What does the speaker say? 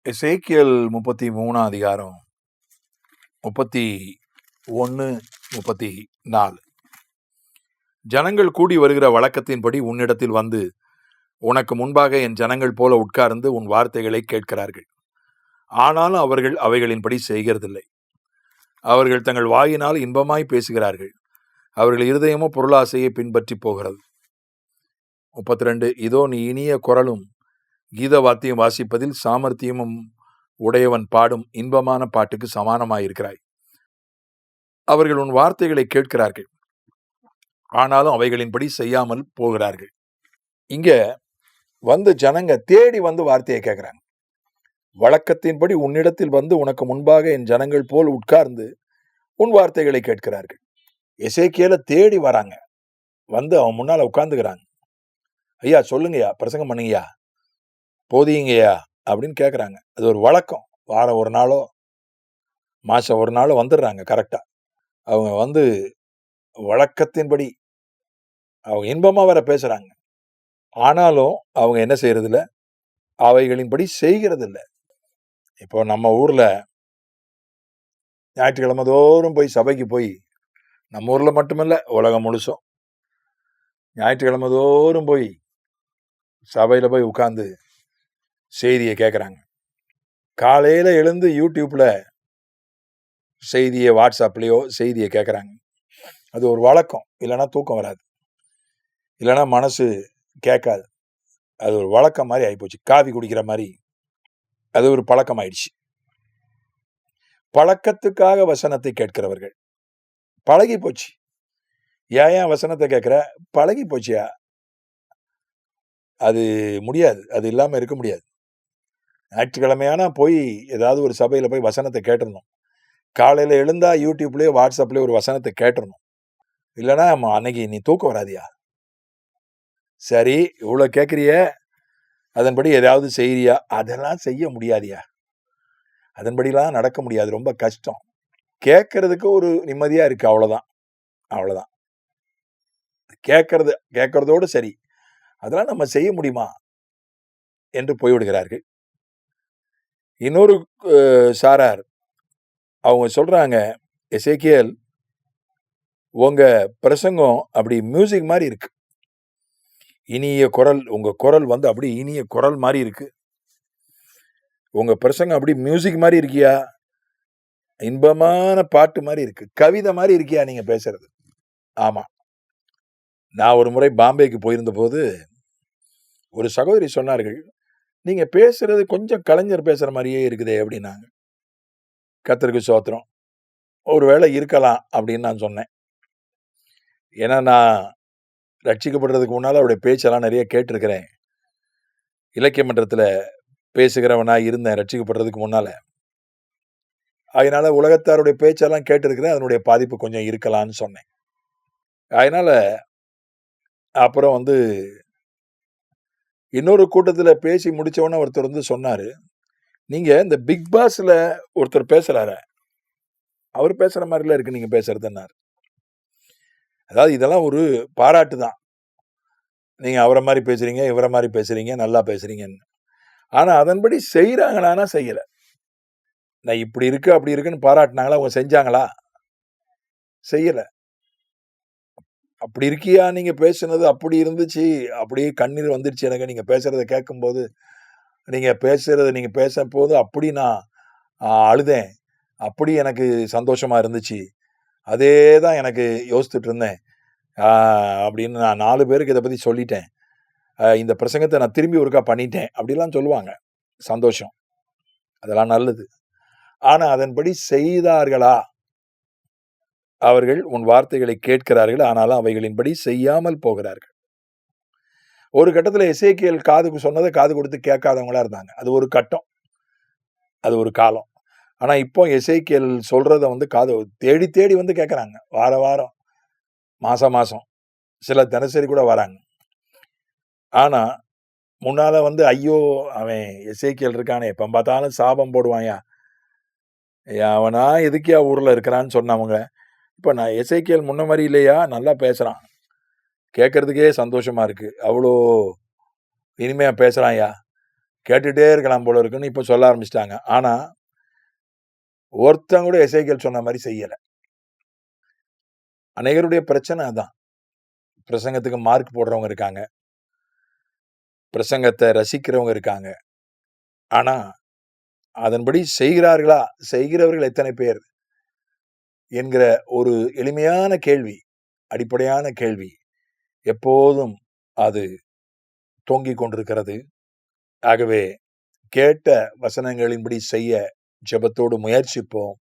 எசேக்கியேல் 33 அதிகாரம் 31, 34. ஜனங்கள் கூடி வருகிற வழக்கத்தின்படி உன்னிடத்தில் வந்து உனக்கு முன்பாக என் ஜனங்கள் போல உட்கார்ந்து உன் வார்த்தைகளை கேட்கிறார்கள். ஆனாலும் அவர்கள் அவைகளின்படி செய்கிறதில்லை. அவர்கள் தங்கள் வாயினால் இன்பமாய் பேசுகிறார்கள். அவர்கள் இருதயமோ பொருளாசையை பின்பற்றி போகிறது. 32. இதோ நீ இனிய குரலும் கீத வாத்தியம் வாசிப்பதில் சாமர்த்தியமும் உடையவன் பாடும் இன்பமான பாட்டுக்கு சமானமாயிருக்கிறாய். அவர்கள் உன் வார்த்தைகளை கேட்கிறார்கள், ஆனாலும் அவைகளின்படி செய்யாமல் போகிறார்கள். இங்க வந்து ஜனங்க தேடி வந்து வார்த்தையை கேட்கிறாங்க. வழக்கத்தின்படி உன்னிடத்தில் வந்து உனக்கு முன்பாக என் ஜனங்கள் போல் உட்கார்ந்து உன் வார்த்தைகளை கேட்கிறார்கள். எசேக்கியேலை தேடி வராங்க, வந்து அவன் முன்னால உட்கார்ந்துக்கிறாங்க. ஐயா சொல்லுங்கய்யா, பிரசங்கம் பண்ணுங்கய்யா, போதியுங்கய்யா அப்படின்னு கேட்குறாங்க. அது ஒரு வழக்கம். வாரம் ஒரு நாளோ மாதம் ஒரு நாளோ வந்துடுறாங்க. கரெக்டாக அவங்க வந்து வழக்கத்தின்படி அவங்க இன்பமாக வேற பேசுகிறாங்க. ஆனாலும் அவங்க என்ன செய்யறதில்ல, அவைகளின்படி செய்கிறதில்ல. இப்போ நம்ம ஊரில் ஞாயிற்றுக்கிழமை தோறும் போய் சபைக்கு போய், நம்ம ஊரில் மட்டுமில்ல உலகம் முழுசும் ஞாயிற்றுக்கிழமை தோறும் போய் சபையில் போய் உட்கார்ந்து செய்தியை கேட்குறாங்க. காலையில் எழுந்து யூடியூப்பில் செய்தியை, வாட்ஸ்அப்லேயோ செய்தியை கேட்குறாங்க. அது ஒரு வழக்கம். இல்லைன்னா தூக்கம் வராது, இல்லைன்னா மனசு கேட்காது. அது ஒரு வழக்கம் மாதிரி ஆகிப்போச்சு. காஃபி குடிக்கிற மாதிரி அது ஒரு பழக்கம் ஆயிடுச்சு. பழக்கத்துக்காக வசனத்தை கேட்கிறவர்கள் பழகி போச்சு. ஏன் வசனத்தை கேட்குற? பழகி போச்சியா, அது முடியாது, அது இல்லாமல் இருக்க முடியாது. ஞாயிற்றுக்கிழமையானா போய் ஏதாவது ஒரு சபையில் போய் வசனத்தை கேட்டுடணும். காலையில் எழுந்தா யூடியூப்லேயோ வாட்ஸ்அப்லேயோ ஒரு வசனத்தை கேட்டுடணும். இல்லைன்னா அன்னைக்கு நீ தூக்கம் வராதியா. சரி, இவ்வளோ கேட்குறிய, அதன்படி ஏதாவது செய்யறியா? அதெல்லாம் செய்ய முடியாதியா, அதன்படிலாம் நடக்க முடியாது, ரொம்ப கஷ்டம். கேட்கறதுக்கு ஒரு நிம்மதியாக இருக்கு, அவ்வளோதான். அவ்வளோதான். கேட்கறதோடு சரி, அதெல்லாம் நம்ம செய்ய முடியுமா என்று போய்விடுகிறார்கள். இன்னொரு சாரார் அவங்க சொல்றாங்க, எசேக்கியேல் உங்க பிரசங்கம் அப்படி மியூசிக் மாதிரி இருக்கு, இனிய குரல், உங்க குரல் வந்து அப்படி இனிய குரல் மாதிரி இருக்கு, உங்க பிரசங்கம் அப்படி மியூசிக் மாதிரி இருக்கியா, இன்பமான பாட்டு மாதிரி இருக்கு, கவிதை மாதிரி இருக்கியா நீங்க பேசுறது. ஆமா, நான் ஒரு முறை பாம்பேக்கு போயிருந்த போது ஒரு சகோதரி சொன்னார்கள், நீங்க பேசுறது கொஞ்சம் கலைஞர் பேசுற மாதிரியே இருக்குதே அப்படின்னாங்க. கர்த்தருக்கு ஸ்தோத்திரம், ஒருவேளை இருக்கலாம் அப்படின்னு நான் சொன்னேன். ஏன்னா நான் ரட்சிக்கப்படுறதுக்கு முன்னால் அவருடைய பேச்செல்லாம் நிறைய கேட்டிருக்கிறேன். இலக்கிய மன்றத்தில் பேசுகிறவனா இருந்தேன் ரட்சிக்கப்படுறதுக்கு முன்னால். அதனால உலகத்தாருடைய பேச்செல்லாம் கேட்டிருக்கிறேன், அதனுடைய பாதிப்பு கொஞ்சம் இருக்கலான்னு சொன்னேன். அதனால அப்புறம் வந்து இன்னொரு கூட்டத்தில் பேசி முடிச்சவொன்னே ஒருத்தர் வந்து சொன்னார், நீங்க இந்த பிக் பாஸ்ல ஒருத்தர் பேசுறாரு, அவர் பேசுற மாதிரிலாம் இருக்கு நீங்க பேசுறதுன்னாரு. அதாவது இதெல்லாம் ஒரு பாராட்டு தான், நீங்க அவரை மாதிரி பேசுறீங்க, இவரை மாதிரி பேசுறீங்க, நல்லா பேசுறீங்கன்னு. ஆனா அதன்படி செய்யறாங்களான்னா செய்யல. நான் இப்படி இருக்கு அப்படி இருக்குன்னு பாராட்டினாங்களா? அவங்க செஞ்சாங்களா? செய்யல. அப்படி இருக்கியா நீங்க பேசுனது, அப்படி இருந்துச்சு, அப்படியே கண்ணீர் வந்துடுச்சு எனக்கு நீங்க பேசுறதை கேட்கும்போது. நீங்க பேசும்போது அப்படி நான் அழுதேன், அப்படி எனக்கு சந்தோஷமா இருந்துச்சு, அதே தான் எனக்கு யோசிச்சுட்டு இருந்தேன் அப்படின்னு நான் 4 பேருக்கு இதை பற்றி சொல்லிட்டேன். இந்த பிரசங்கத்தை நான் திரும்பி ஒருக்கா பண்ணிட்டேன் அப்படிலாம் சொல்லுவாங்க. சந்தோஷம், அதெல்லாம் நல்லது. ஆனா அதன்படி செய்தார்களா? அவர்கள் உன் வார்த்தைகளை கேட்கிறார்கள், ஆனாலும் அவைகளின்படி செய்யாமல் போகிறார்கள். ஒரு கட்டத்தில் எசேக்கியேல் காதுக்கு சொன்னதை காது கொடுத்து கேட்காதவங்களா இருந்தாங்க. அது ஒரு கட்டம், அது ஒரு காலம். ஆனா இப்போ எசேக்கியேல் சொல்றத வந்து காது தேடி தேடி வந்து கேட்கறாங்க. வார வாரம், மாசம் மாசம், சில தினசரி கூட வராங்க. ஆனா முன்னால வந்து ஐயோ அவன் எசேக்கியேல் இருக்கானே, எப்ப பார்த்தாலும் சாபம் போடுவாயா, அவனா எதுக்கியா ஊர்ல இருக்கிறான்னு சொன்னவங்க, இப்ப நான் எசேக்கியேல் முன்ன மாதிரி இல்லையா, நல்லா பேசுறான், கேட்கறதுக்கே சந்தோஷமா இருக்கு, அவ்வளோ இனிமையா பேசுறான்யா, கேட்டுட்டே இருக்கலாம் போல இருக்குன்னு இப்ப சொல்ல ஆரம்பிச்சிட்டாங்க. ஆனா ஒருத்தன் கூட எசேக்கியேல் சொன்ன மாதிரி செய்யல. அநேகருடைய பிரச்சனை அதான். பிரசங்கத்துக்கு மார்க் போடுறவங்க இருக்காங்க, பிரசங்கத்தை ரசிக்கிறவங்க இருக்காங்க. ஆனா அதன்படி செய்கிறார்களா, செய்கிறவர்கள் எத்தனை பேர் என்கிற ஒரு எளிமையான கேள்வி, அடிப்படையான கேள்வி எப்போதும் அது தொங்கிக் கொண்டிருக்கிறது. ஆகவே கேட்ட வசனங்களின்படி செய்ய ஜெபத்தோடு முயற்சிப்போம்.